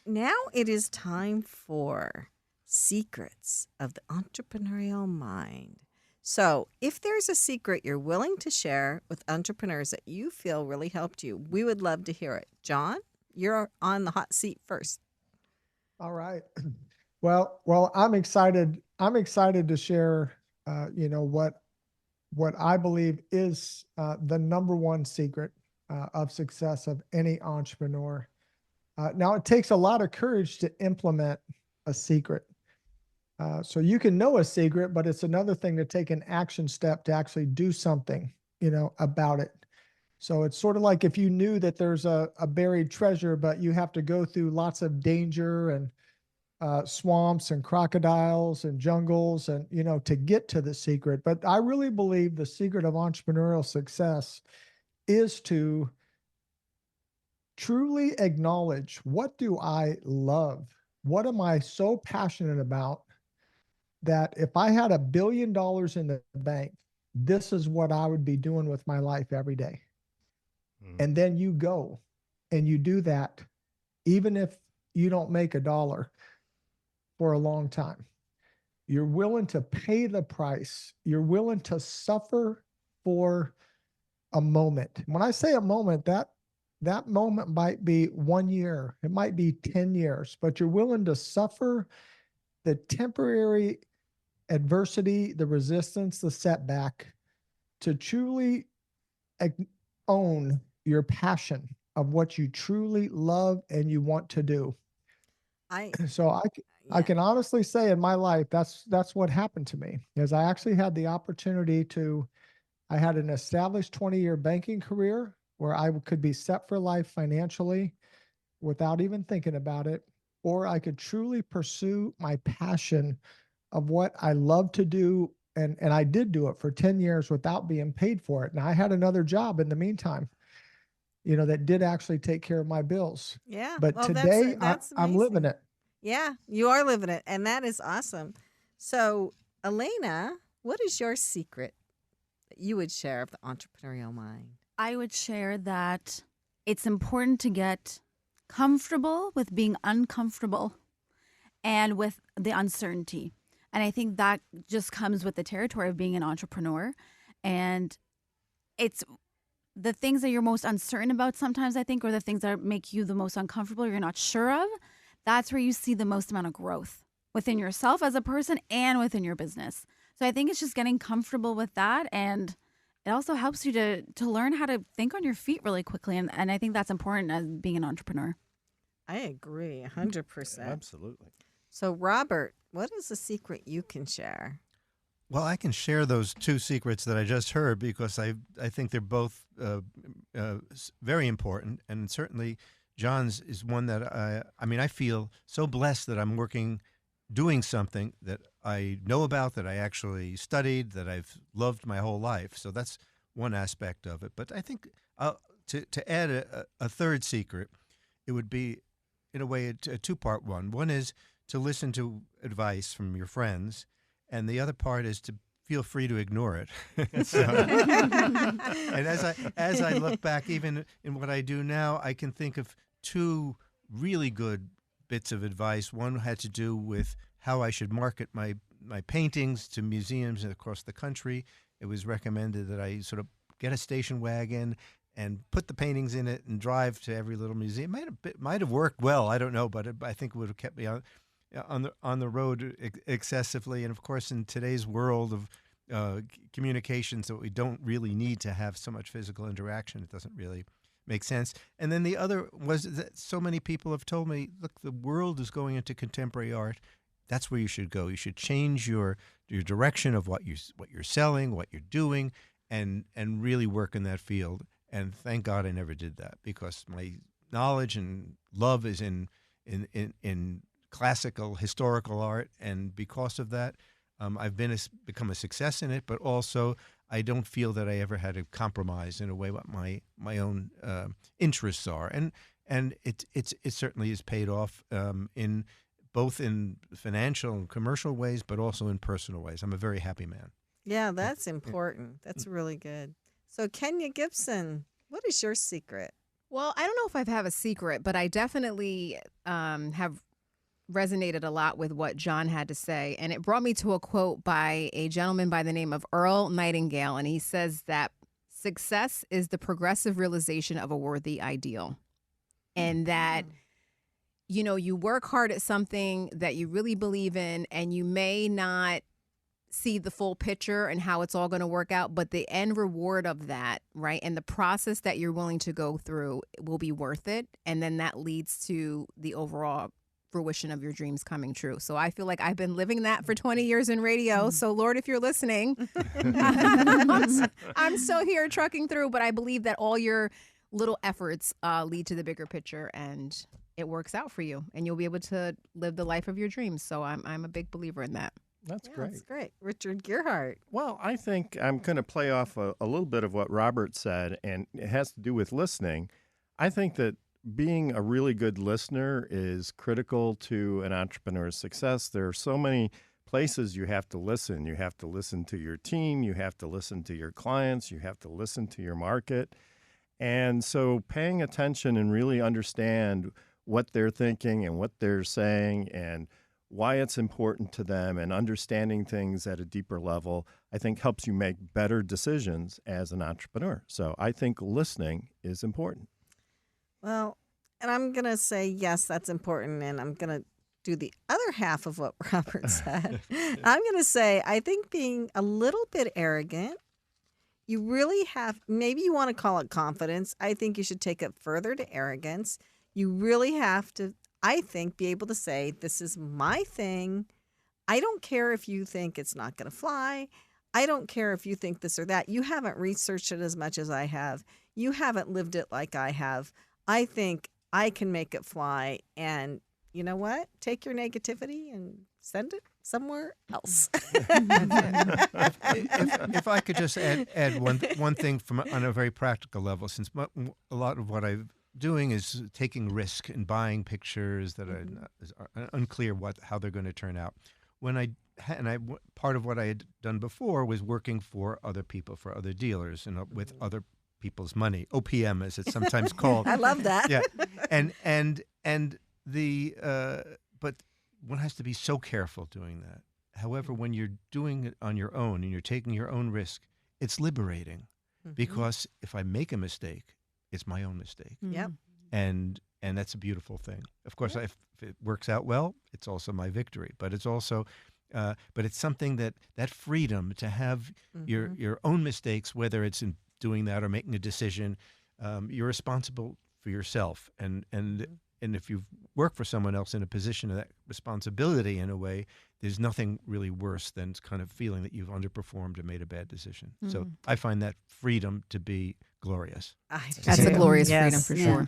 now it is time for Secrets of the Entrepreneurial Mind. So, if there's a secret you're willing to share with entrepreneurs that you feel really helped you, we would love to hear it. John, you're on the hot seat first. All right. Well, I'm excited. I'm excited to share, what I believe is the number one secret of success of any entrepreneur. Now, it takes a lot of courage to implement a secret. So you can know a secret, but it's another thing to take an action step to actually do something, about it. So it's sort of like if you knew that there's a buried treasure, but you have to go through lots of danger and swamps and crocodiles and jungles and, to get to the secret. But I really believe the secret of entrepreneurial success is to truly acknowledge, what do I love? What am I so passionate about that if I had $1 billion in the bank, this is what I would be doing with my life every day. And then you go and you do that, even if you don't make $1 for a long time. You're willing to pay the price. You're willing to suffer for a moment. When I say a moment, that moment might be 1 year. It might be 10 years, but you're willing to suffer the temporary adversity, the resistance, the setback, to truly own your passion of what you truly love and you want to do. I can honestly say in my life, that's what happened to me, is I actually had the opportunity I had an established 20-year banking career where I could be set for life financially without even thinking about it, or I could truly pursue my passion of what I love to do. And I did do it for 10 years without being paid for it. And I had another job in the meantime, that did actually take care of my bills. Yeah. But well, today that's I'm living it. Yeah, you are living it. And that is awesome. So, Elaina, what is your secret that you would share of the entrepreneurial mind? I would share that it's important to get comfortable with being uncomfortable and with the uncertainty. And I think that just comes with the territory of being an entrepreneur. And it's the things that you're most uncertain about sometimes, I think, or the things that make you the most uncomfortable, you're not sure of. That's where you see the most amount of growth within yourself as a person and within your business. So I think it's just getting comfortable with that. And it also helps you to learn how to think on your feet really quickly. And I think that's important as being an entrepreneur. I agree 100%. Absolutely. So, Robert, what is a secret you can share? Well, I can share those two secrets that I just heard because I think they're both very important. And certainly John's is one that I feel so blessed that I'm doing something that I know about, that I actually studied, that I've loved my whole life. So that's one aspect of it. But I think to add a third secret, it would be, in a way, a two-part one. One is to listen to advice from your friends, and the other part is to feel free to ignore it. And as I look back, even in what I do now, I can think of two really good bits of advice. One had to do with how I should market my paintings to museums across the country. It was recommended that I sort of get a station wagon and put the paintings in it and drive to every little museum. Might have worked well, I don't know, but I think it would have kept me on the road excessively. And of course, in today's world of communications, that we don't really need to have so much physical interaction, it doesn't really make sense. And then the other was that so many people have told me, look, the world is going into contemporary art. That's where you should go. You should change your direction of what you're selling, what you're doing, and really work in that field. And thank God I never did that, because my knowledge and love is in classical, historical art, and because of that, I've become a success in it. But also, I don't feel that I ever had to compromise in a way what my own interests are, and it certainly is paid off in both in financial and commercial ways, but also in personal ways. I'm a very happy man. Yeah, that's important. That's really good. So, Kenya Gibson, what is your secret? Well, I don't know if I have a secret, but I definitely have resonated a lot with what John had to say. And it brought me to a quote by a gentleman by the name of Earl Nightingale. And he says that success is the progressive realization of a worthy ideal. And that, you know, you work hard at something that you really believe in, and you may not see the full picture and how it's all going to work out, but the end reward of that, right, and the process that you're willing to go through will be worth it. And then that leads to the overall fruition of your dreams coming true. So I feel like I've been living that for 20 years in radio. So Lord, if you're listening, I'm still here trucking through, but I believe that all your little efforts lead to the bigger picture, and it works out for you, and you'll be able to live the life of your dreams. So I'm a big believer in that. That's great. That's great. Richard Gearhart. Well, I think I'm going to play off a little bit of what Robert said, and it has to do with listening. I think that being a really good listener is critical to an entrepreneur's success. There are so many places you have to listen. You have to listen to your team. You have to listen to your clients. You have to listen to your market. And so paying attention and really understand what they're thinking and what they're saying and why it's important to them, and understanding things at a deeper level, I think helps you make better decisions as an entrepreneur. So I think listening is important. Well, and I'm going to say, yes, that's important. And I'm going to do the other half of what Robert said. I'm going to say, I think being a little bit arrogant, you really have, maybe you want to call it confidence. I think you should take it further to arrogance. You really have to, I think, be able to say, this is my thing. I don't care if you think it's not going to fly. I don't care if you think this or that. You haven't researched it as much as I have. You haven't lived it like I have. I think I can make it fly. And you know what? Take your negativity and send it somewhere else. If I could just add one thing from on a very practical level, since a lot of what I'm doing is taking risk and buying pictures that are unclear how they're going to turn out. Part of what I had done before was working for other people, for other dealers, and with other people's money, OPM as it's sometimes called. I love that. Yeah, but one has to be so careful doing that. However, when you're doing it on your own and you're taking your own risk, it's liberating, because if I make a mistake, it's my own mistake. Yep. And that's a beautiful thing. Of course, if it works out well, it's also my victory. But it's also, but it's something that freedom to have your own mistakes, whether it's in doing that or making a decision, you're responsible for yourself. And if you work for someone else in a position of that responsibility in a way, there's nothing really worse than kind of feeling that you've underperformed and made a bad decision. So I find that freedom to be glorious. That's a glorious freedom for Yeah. sure.